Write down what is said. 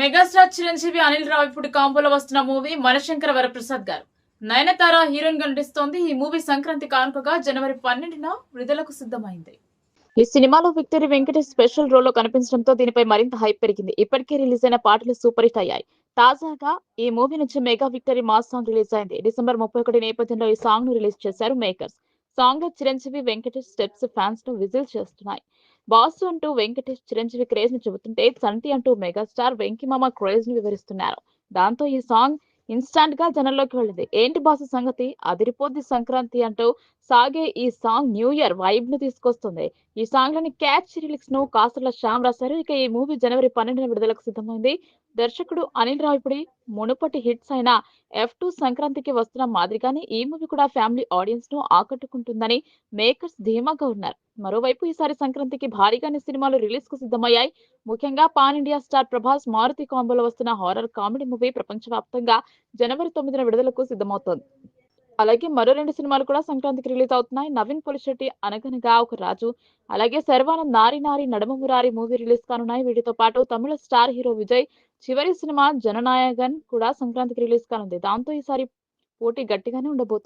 Megastar Chiranjeevi Anil Ravipudi కాంబోలో వస్తున్న movie మనశంకర Varaprasad గారు. Nayanthara heroine గా నటిస్తోంది. ఈ మూవీ సంక్రాంతి కానుకగా జనవరి 12న విడుదలకు సిద్ధమైంది. ఈ సినిమాలో విక్టరీ వెంకటేష్ స్పెషల్ రోల్ లో కనిపించడంతో దీనిపై మరింత హైప్ పెరిగింది. ఇప్పటికే రిలీజ్ అయిన పాటలు సూపర్ హిట్ అయ్యాయి. తాజాగా ఈ మూవీ నుంచి mega victory mass song release అయింది. డిసెంబర్ 31 నేపథ్యంలో ఈ సాంగ్ ను రిలీజ్ చేశారు మేకర్స్. సాంగ్ లో చిరంజీవి వెంకటేష్ స్టెప్స్ ఫ్యాన్స్ ను విజిల్ చేస్తున్నాయి. బాసు అంటూ వెంకటేష్ చిరంజీవి క్రేజ్ ని చెబుతుంటే, సంటి అంటూ మెగాస్టార్ వెంకిమామ క్రేజ్ ని వివరిస్తున్నారు. దాంతో ఈ సాంగ్ ఇన్స్టాంట్ గా జనంలోకి వెళ్ళింది. ఏంటి బాసు సంగతి, అదిరిపోద్ది సంక్రాంతి అంటూ సాగే ఈ సాంగ్ న్యూ ఇయర్ వైబ్ ను తీసుకొస్తుంది. ఈ సాంగ్ లోని క్యాచ్ లిరిక్స్ ను కాసర్ల శ్యామ్ రాశారు. ఇక ఈ మూవీ జనవరి 12న విడుదలకు సిద్ధమైంది. దర్శకుడు అనిల్ రావిపూడి మునుపటి హిట్స్ అయిన F2 సంక్రాంతికి వస్తున్న మాదిరిగానే ఈ మూవీ కూడా ఫ్యామిలీ ఆడియన్స్ ను ఆకట్టుకుంటుందని మేకర్స్ ధీమాగా ఉన్నారు. మరోవైపు ఈసారి సంక్రాంతికి భారీగానే సినిమాలు రిలీజ్ కు సిద్ధమయ్యాయి. ముఖ్యంగా pan India star Prabhas Maruti కాంబోలో వస్తున్న హారర్ కామెడీ మూవీ ప్రపంచవ్యాప్తంగా జనవరి 9న విడుదలకు సిద్ధమవుతోంది. అలాగే మరో 2 సినిమాలు కూడా సంక్రాంతికి రిలీజ్ అవుతున్నాయి. నవీన్ పొలిశెట్టి 'అనగనగా ఒక రాజు', అలాగే శర్వానంద్ 'నారి నారి నడుమ మురారి' మూవీ రిలీజ్ కానున్నాయి. వీటితో పాటు తమిళ స్టార్ హీరో విజయ్ చివరి సినిమా 'జననాయగన్' కూడా సంక్రాంతికి రిలీజ్ కానుంది. దాంతో ఈసారి పోటీ గట్టిగానే ఉండబోతోంది.